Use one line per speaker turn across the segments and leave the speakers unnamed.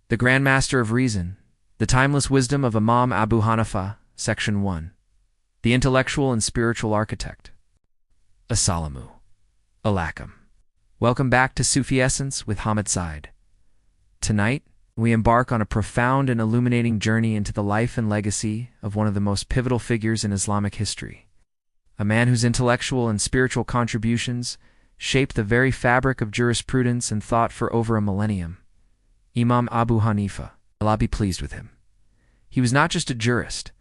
The Grand Master of Reason, the Timeless Wisdom of Imam Abu Hanifa, Section 1. The Intellectual and Spiritual Architect. Assalamu alaikum. Welcome back to Sufi Essence with Hammad Syed. Tonight, we embark on a profound and illuminating journey into the life and legacy of one of the most pivotal figures in Islamic history, a man whose intellectual and spiritual contributions shaped the very fabric of jurisprudence and thought for over a millennium. Imam Abu Hanifa, Allah be pleased with him. He was not just a jurist.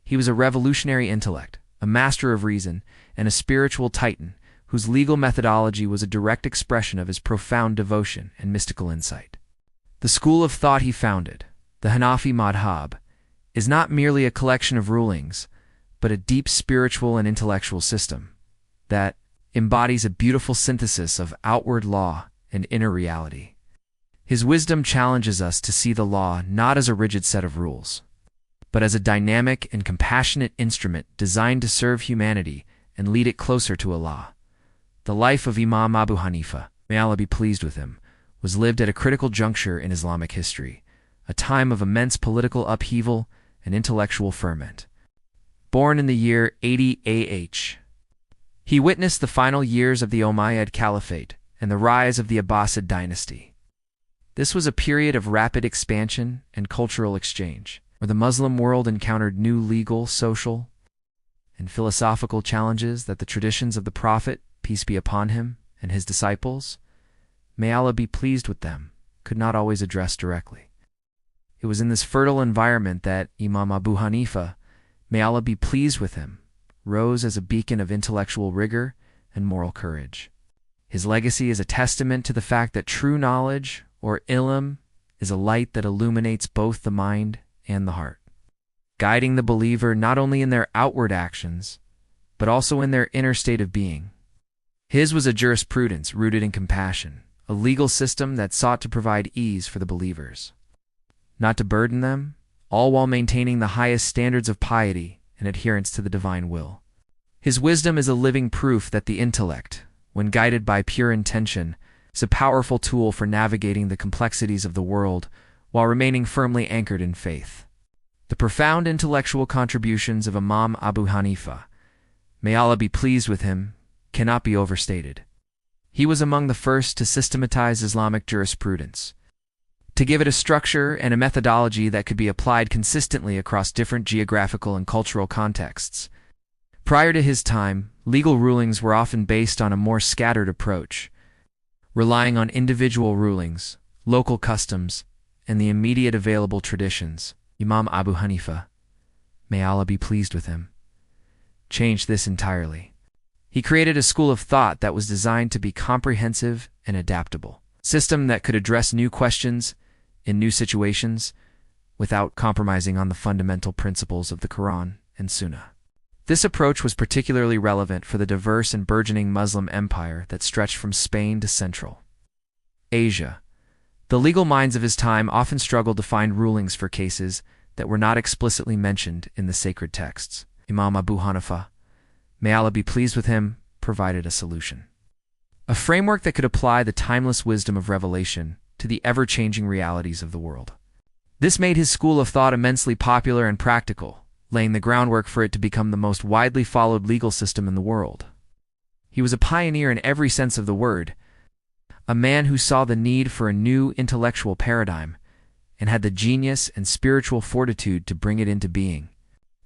He was a revolutionary intellect, a master of reason, and a spiritual titan whose legal methodology was a direct expression of his profound devotion and mystical insight. The school of thought he founded, the Hanafi Madhhab, is not merely a collection of rulings, but a deep spiritual and intellectual system that embodies a beautiful synthesis of outward law and inner reality. His wisdom challenges us to see the law not as a rigid set of rules, but as a dynamic and compassionate instrument designed to serve humanity and lead it closer to Allah. The life of Imam Abu Hanifa, may Allah be pleased with him, was lived at a critical juncture in Islamic history, a time of immense political upheaval and intellectual ferment. Born in the year 80 AH, he witnessed the final years of the Umayyad Caliphate and the rise of the Abbasid dynasty. This was a period of rapid expansion and cultural exchange, where the Muslim world encountered new legal, social, and philosophical challenges that the traditions of the Prophet, peace be upon him, and his disciples, may Allah be pleased with them, could not always address directly. It was in this fertile environment that Imam Abu Hanifa, may Allah be pleased with him, rose as a beacon of intellectual rigor and moral courage. His legacy is a testament to the fact that true knowledge, or ilm, is a light that illuminates both the mind and the heart, guiding the believer not only in their outward actions, but also in their inner state of being. His was a jurisprudence rooted in compassion, a legal system that sought to provide ease for the believers, not to burden them, all while maintaining the highest standards of piety and adherence to the divine will. His wisdom is a living proof that the intellect, when guided by pure intention, is a powerful tool for navigating the complexities of the world while remaining firmly anchored in faith. The profound intellectual contributions of Imam Abu Hanifa, may Allah be pleased with him, cannot be overstated. He was among the first to systematize Islamic jurisprudence, to give it a structure and a methodology that could be applied consistently across different geographical and cultural contexts. Prior to his time, legal rulings were often based on a more scattered approach, relying on individual rulings, local customs, and the immediate available traditions. Imam Abu Hanifa, may Allah be pleased with him, changed this entirely. He created a school of thought that was designed to be comprehensive and adaptable, a system that could address new questions in new situations without compromising on the fundamental principles of the Quran and Sunnah. This approach was particularly relevant for the diverse and burgeoning Muslim empire that stretched from Spain to Central Asia. The legal minds of his time often struggled to find rulings for cases that were not explicitly mentioned in the sacred texts. Imam Abu Hanifa, may Allah be pleased with him, provided a solution, a framework that could apply the timeless wisdom of revelation to the ever-changing realities of the world. This made his school of thought immensely popular and practical, laying the groundwork for it to become the most widely followed legal system in the world. He was a pioneer in every sense of the word, a man who saw the need for a new intellectual paradigm and had the genius and spiritual fortitude to bring it into being.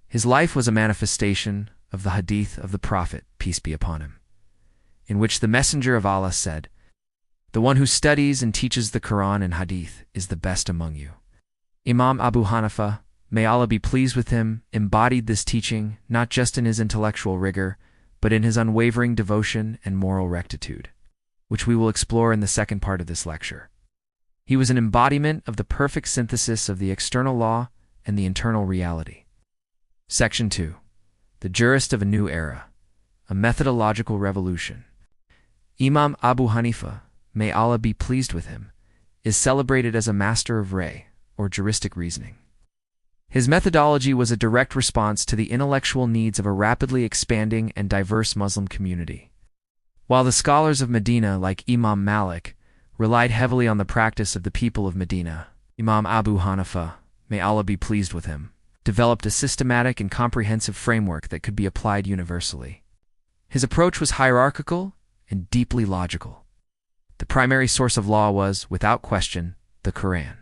His life was a manifestation of the hadith of the Prophet, peace be upon him, in which the Messenger of Allah said, "The one who studies and teaches the Quran and hadith is the best among you." Imam Abu Hanifa, may Allah be pleased with him, embodied this teaching not just in his intellectual rigor, but in his unwavering devotion and moral rectitude, which we will explore in the second part of this lecture. He was an embodiment of the perfect synthesis of the external law and the internal reality. Section 2. The Jurist of a New Era, a Methodological Revolution. Imam Abu Hanifa, may Allah be pleased with him, is celebrated as a master of ray, or juristic reasoning. His methodology was a direct response to the intellectual needs of a rapidly expanding and diverse Muslim community. While the scholars of Medina, like Imam Malik, relied heavily on the practice of the people of Medina, Imam Abu Hanifa, may Allah be pleased with him, developed a systematic and comprehensive framework that could be applied universally. His approach was hierarchical and deeply logical. The primary source of law was, without question, the Quran,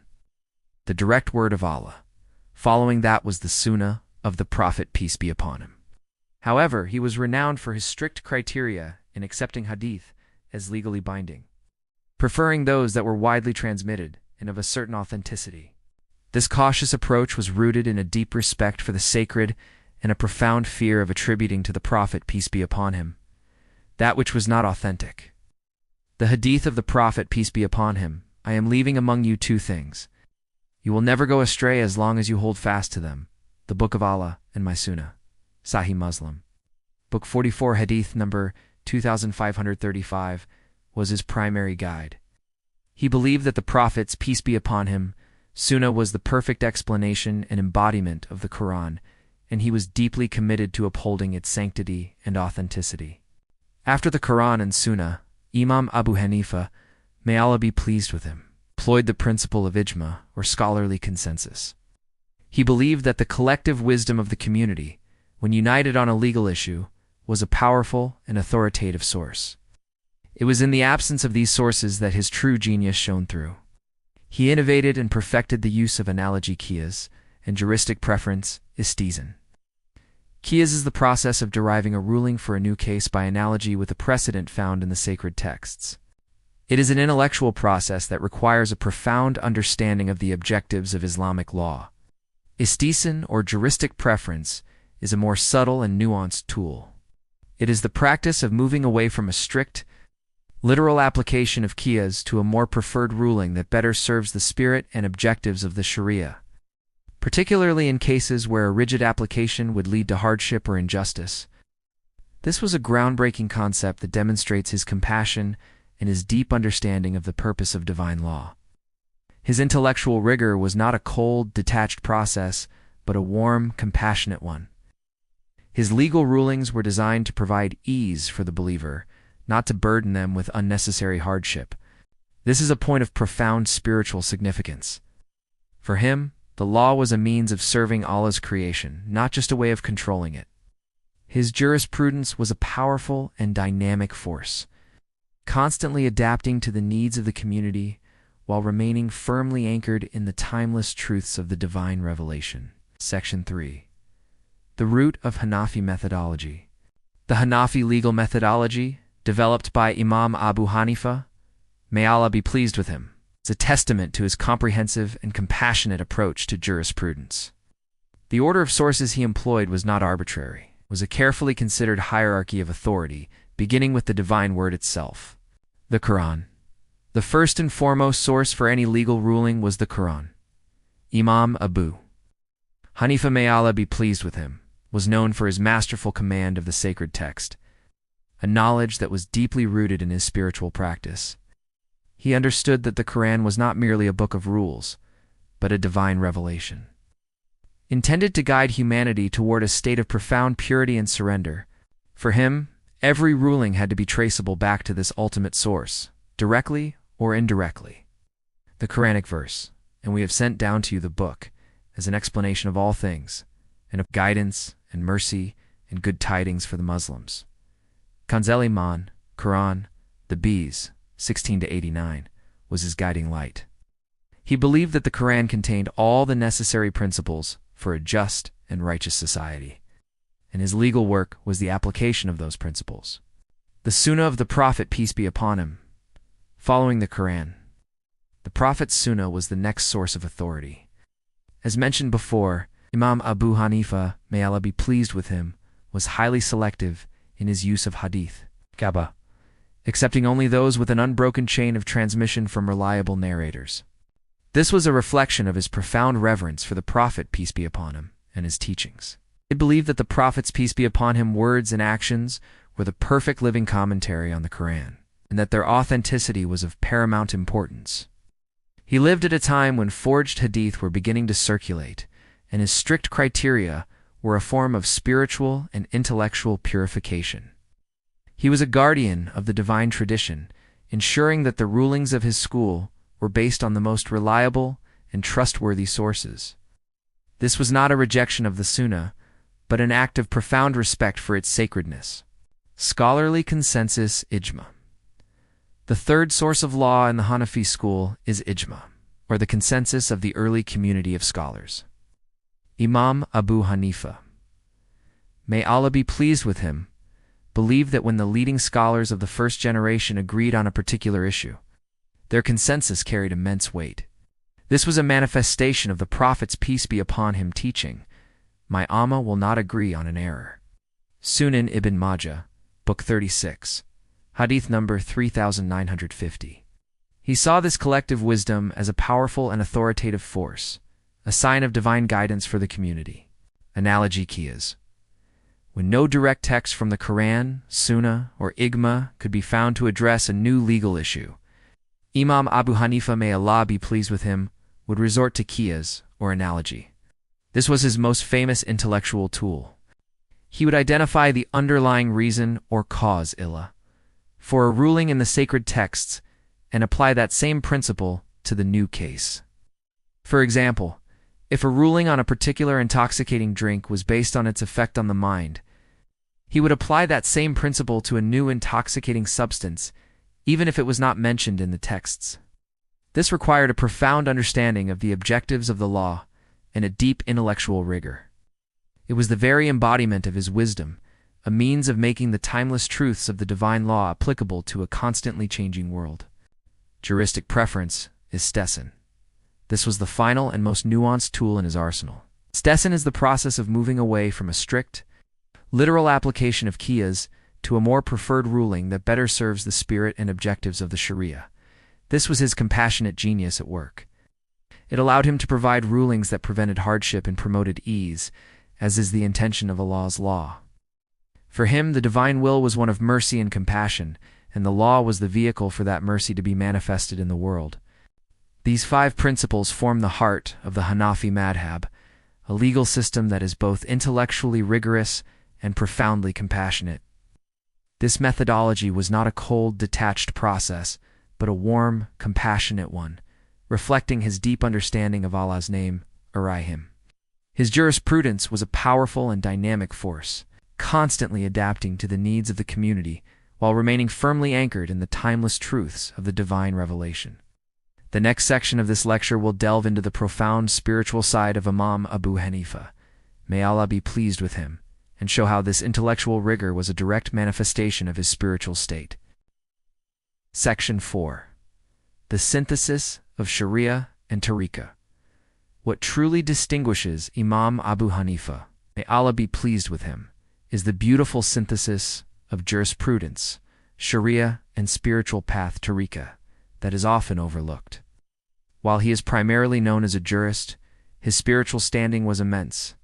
the direct word of Allah. Following that was the Sunnah of the Prophet, peace be upon him. However, he was renowned for his strict criteria in accepting hadith as legally binding, preferring those that were widely transmitted and of a certain authenticity. This cautious approach was rooted in a deep respect for the sacred and a profound fear of attributing to the Prophet, peace be upon him, that which was not authentic. The hadith of the Prophet, peace be upon him: I am leaving among you two things. You will never go astray as long as you hold fast to them: the Book of Allah and my Sunnah. Sahih Muslim. Book 44, Hadith number 2535, was his primary guide. He believed that the Prophet's, peace be upon him, Sunnah was the perfect explanation and embodiment of the Quran, and he was deeply committed to upholding its sanctity and authenticity. After the Quran and Sunnah, Imam Abu Hanifa, may Allah be pleased with him, employed the principle of ijma, or scholarly consensus. He believed that the collective wisdom of the community, when united on a legal issue, was a powerful and authoritative source. It was in the absence of these sources that his true genius shone through. He innovated and perfected the use of analogy qiyas and juristic preference, istihsan. Qiyas is the process of deriving a ruling for a new case by analogy with a precedent found in the sacred texts. It is an intellectual process that requires a profound understanding of the objectives of Islamic law. Istihsan, or juristic preference, is a more subtle and nuanced tool. It is the practice of moving away from a strict, literal application of qiyas to a more preferred ruling that better serves the spirit and objectives of the Sharia, particularly in cases where a rigid application would lead to hardship or injustice. This was a groundbreaking concept that demonstrates his compassion and his deep understanding of the purpose of divine law. His intellectual rigor was not a cold, detached process, but a warm, compassionate one. His legal rulings were designed to provide ease for the believer, not to burden them with unnecessary hardship. This is a point of profound spiritual significance. For him, the law was a means of serving Allah's creation, not just a way of controlling it. His jurisprudence was a powerful and dynamic force, constantly adapting to the needs of the community while remaining firmly anchored in the timeless truths of the divine revelation. Section 3. The root of Hanafi methodology. The Hanafi legal methodology, developed by Imam Abu Hanifa, may Allah be pleased with him, is a testament to his comprehensive and compassionate approach to jurisprudence. The order of sources he employed was not arbitrary. It was a carefully considered hierarchy of authority, beginning with the divine word itself, the Quran. The first and foremost source for any legal ruling was the Quran. Imam Abu Hanifa, may Allah be pleased with him, was known for his masterful command of the sacred text, a knowledge that was deeply rooted in his spiritual practice. He understood that the Quran was not merely a book of rules, but a divine revelation, intended to guide humanity toward a state of profound purity and surrender. For him, every ruling had to be traceable back to this ultimate source, directly or indirectly. The Quranic verse, "And we have sent down to you the book," as an explanation of all things, and of guidance and mercy and good tidings for the Muslims. Kanzel Iman, Quran, the B's, 16-89, was his guiding light. He believed that the Quran contained all the necessary principles for a just and righteous society, and his legal work was the application of those principles. The Sunnah of the Prophet, peace be upon him. Following the Quran, the Prophet's Sunnah was the next source of authority. As mentioned before, Imam Abu Hanifa, may Allah be pleased with him, was highly selective in his use of hadith, Kaaba, accepting only those with an unbroken chain of transmission from reliable narrators. This was a reflection of his profound reverence for the Prophet, peace be upon him, and his teachings. He believed that the Prophet's, peace be upon him, words and actions were the perfect living commentary on the Quran, and that their authenticity was of paramount importance. He lived at a time when forged hadith were beginning to circulate, and his strict criteria were a form of spiritual and intellectual purification. He was a guardian of the divine tradition, ensuring that the rulings of his school were based on the most reliable and trustworthy sources. This was not a rejection of the Sunnah, but an act of profound respect for its sacredness. Scholarly consensus ijma. The third source of law in the Hanafi school is ijma, or the consensus of the early community of scholars. Imam Abu Hanifa, may Allah be pleased with him, believed that when the leading scholars of the first generation agreed on a particular issue, their consensus carried immense weight. This was a manifestation of the Prophet's peace be upon him teaching, "My Ummah will not agree on an error." Sunan Ibn Majah, Book 36, Hadith number 3950. He saw this collective wisdom as a powerful and authoritative force, a sign of divine guidance for the community. Analogy Qiyas. When no direct text from the Quran, Sunnah, or Ijma could be found to address a new legal issue, Imam Abu Hanifa, may Allah be pleased with him, would resort to Qiyas, or analogy. This was his most famous intellectual tool. He would identify the underlying reason or cause illah for a ruling in the sacred texts and apply that same principle to the new case. For example, if a ruling on a particular intoxicating drink was based on its effect on the mind, he would apply that same principle to a new intoxicating substance, even if it was not mentioned in the texts. This required a profound understanding of the objectives of the law and a deep intellectual rigor. It was the very embodiment of his wisdom, a means of making the timeless truths of the divine law applicable to a constantly changing world. Juristic preference is istihsan. This was the final and most nuanced tool in his arsenal. Istihsan is the process of moving away from a strict, literal application of Qiyas to a more preferred ruling that better serves the spirit and objectives of the Sharia. This was his compassionate genius at work. It allowed him to provide rulings that prevented hardship and promoted ease, as is the intention of Allah's law. For him, the divine will was one of mercy and compassion, and the law was the vehicle for that mercy to be manifested in the world. These 5 principles form the heart of the Hanafi Madhhab, a legal system that is both intellectually rigorous and profoundly compassionate. This methodology was not a cold, detached process, but a warm, compassionate one, reflecting his deep understanding of Allah's name, Ar-Rahim. His jurisprudence was a powerful and dynamic force, constantly adapting to the needs of the community while remaining firmly anchored in the timeless truths of the divine revelation. The next section of this lecture will delve into the profound spiritual side of Imam Abu Hanifa, may Allah be pleased with him, and show how this intellectual rigor was a direct manifestation of his spiritual state. Section 4. The synthesis of Sharia and Tariqa. What truly distinguishes Imam Abu Hanifa, may Allah be pleased with him, is the beautiful synthesis of jurisprudence, Sharia, and spiritual path Tariqa that is often overlooked. While he is primarily known as a jurist, his spiritual standing was immense.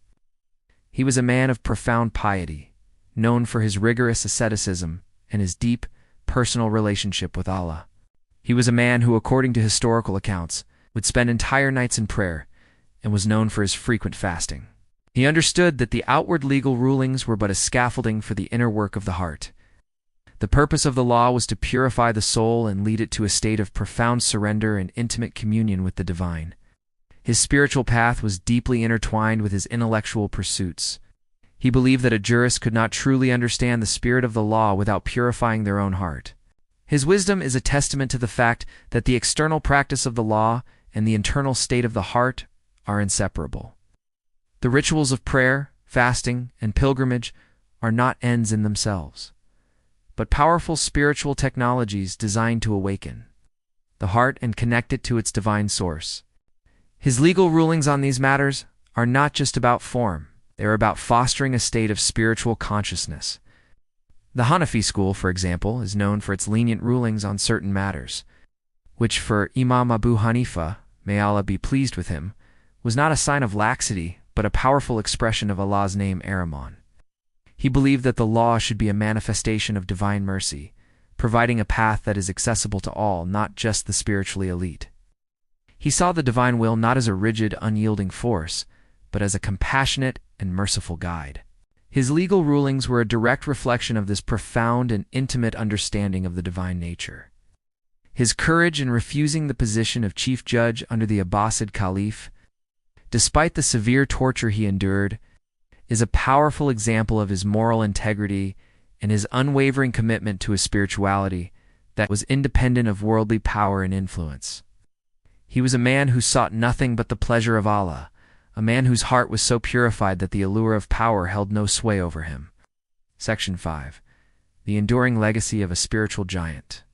He was a man of profound piety, known for his rigorous asceticism and his deep, personal relationship with Allah. He was a man who, according to historical accounts, would spend entire nights in prayer and was known for his frequent fasting. He understood that the outward legal rulings were but a scaffolding for the inner work of the heart. The purpose of the law was to purify the soul and lead it to a state of profound surrender and intimate communion with the divine. His spiritual path was deeply intertwined with his intellectual pursuits. He believed that a jurist could not truly understand the spirit of the law without purifying their own heart. His wisdom is a testament to the fact that the external practice of the law and the internal state of the heart are inseparable. The rituals of prayer, fasting, and pilgrimage are not ends in themselves, but powerful spiritual technologies designed to awaken the heart and connect it to its divine source. His legal rulings on these matters are not just about form, they are about fostering a state of spiritual consciousness. The Hanafi school, for example, is known for its lenient rulings on certain matters, which for Imam Abu Hanifa, may Allah be pleased with him, was not a sign of laxity, but a powerful expression of Allah's name Ar-Rahman. He believed that the law should be a manifestation of divine mercy, providing a path that is accessible to all, not just the spiritually elite. He saw the divine will not as a rigid, unyielding force, but as a compassionate and merciful guide. His legal rulings were a direct reflection of this profound and intimate understanding of the divine nature. His courage in refusing the position of chief judge under the Abbasid Caliph, despite the severe torture he endured, is a powerful example of his moral integrity and his unwavering commitment to a spirituality that was independent of worldly power and influence. He was a man who sought nothing but the pleasure of Allah, a man whose heart was so purified that the allure of power held no sway over him. Section 5. The enduring legacy of a spiritual giant.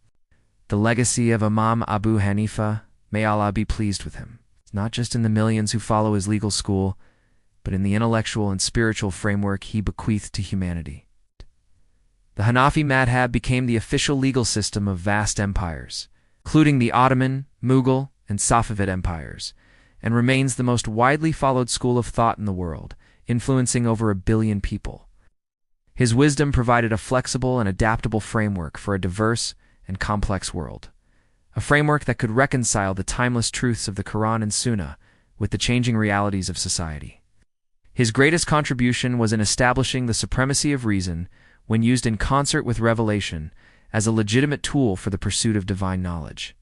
The legacy of Imam Abu Hanifa, may Allah be pleased with him, not just in the millions who follow his legal school, but in the intellectual and spiritual framework he bequeathed to humanity. The Hanafi Madhhab became the official legal system of vast empires, including the Ottoman, Mughal, and Safavid empires, and remains the most widely followed school of thought in the world, influencing over 1 billion people. His wisdom provided a flexible and adaptable framework for a diverse and complex world, a framework that could reconcile the timeless truths of the Quran and Sunnah with the changing realities of society. His greatest contribution was in establishing the supremacy of reason when used in concert with revelation as a legitimate tool for the pursuit of divine knowledge.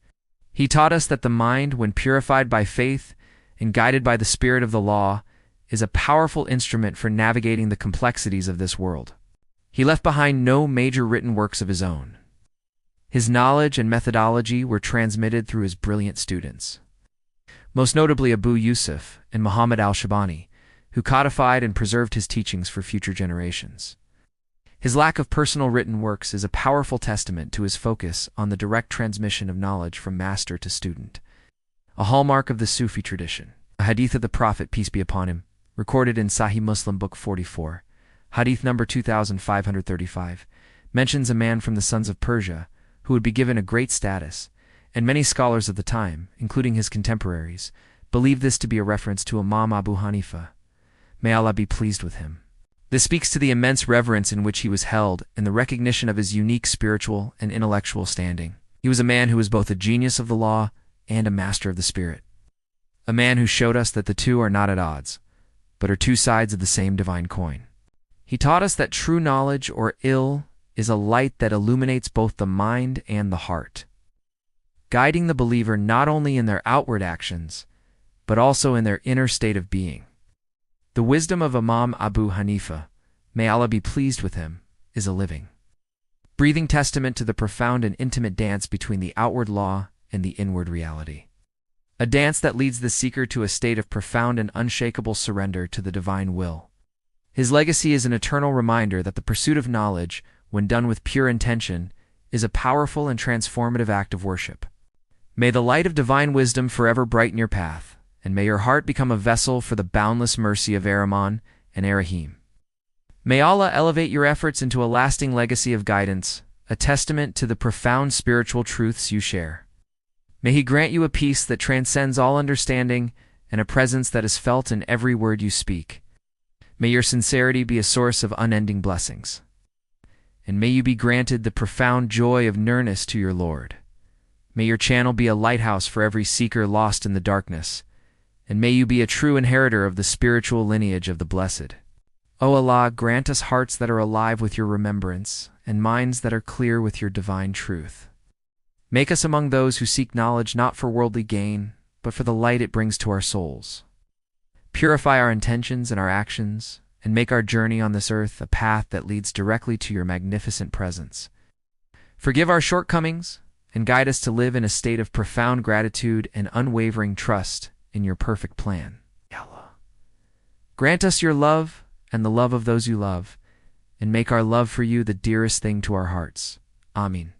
He taught us that the mind, when purified by faith and guided by the spirit of the law, is a powerful instrument for navigating the complexities of this world. He left behind no major written works of his own. His knowledge and methodology were transmitted through his brilliant students, most notably Abu Yusuf and Muhammad al-Shabani, who codified and preserved his teachings for future generations. His lack of personal written works is a powerful testament to his focus on the direct transmission of knowledge from master to student, a hallmark of the Sufi tradition. A hadith of the Prophet, peace be upon him, recorded in Sahih Muslim, Book 44, hadith number 2535, mentions a man from the sons of Persia who would be given a great status, and many scholars of the time, including his contemporaries, believe this to be a reference to Imam Abu Hanifa. May Allah be pleased with him. This speaks to the immense reverence in which he was held and the recognition of his unique spiritual and intellectual standing. He was a man who was both a genius of the law and a master of the spirit, a man who showed us that the two are not at odds, but are two sides of the same divine coin. He taught us that true knowledge, or ilm, is a light that illuminates both the mind and the heart, guiding the believer not only in their outward actions, but also in their inner state of being. The wisdom of Imam Abu Hanifa, may Allah be pleased with him, is a living, breathing testament to the profound and intimate dance between the outward law and the inward reality, a dance that leads the seeker to a state of profound and unshakable surrender to the divine will. His legacy is an eternal reminder that the pursuit of knowledge, when done with pure intention, is a powerful and transformative act of worship. May the light of divine wisdom forever brighten your path, and may your heart become a vessel for the boundless mercy of Ar-Rahman and Ar-Rahim. May Allah elevate your efforts into a lasting legacy of guidance, a testament to the profound spiritual truths you share. May He grant you a peace that transcends all understanding and a presence that is felt in every word you speak. May your sincerity be a source of unending blessings. And may you be granted the profound joy of nearness to your Lord. May your channel be a lighthouse for every seeker lost in the darkness, and may you be a true inheritor of the spiritual lineage of the blessed. O Allah, grant us hearts that are alive with your remembrance, and minds that are clear with your divine truth. Make us among those who seek knowledge not for worldly gain, but for the light it brings to our souls. Purify our intentions and our actions, and make our journey on this earth a path that leads directly to your magnificent presence. Forgive our shortcomings, and guide us to live in a state of profound gratitude and unwavering trust in your perfect plan. Allah. Grant us your love and the love of those you love, and make our love for you the dearest thing to our hearts. Amin.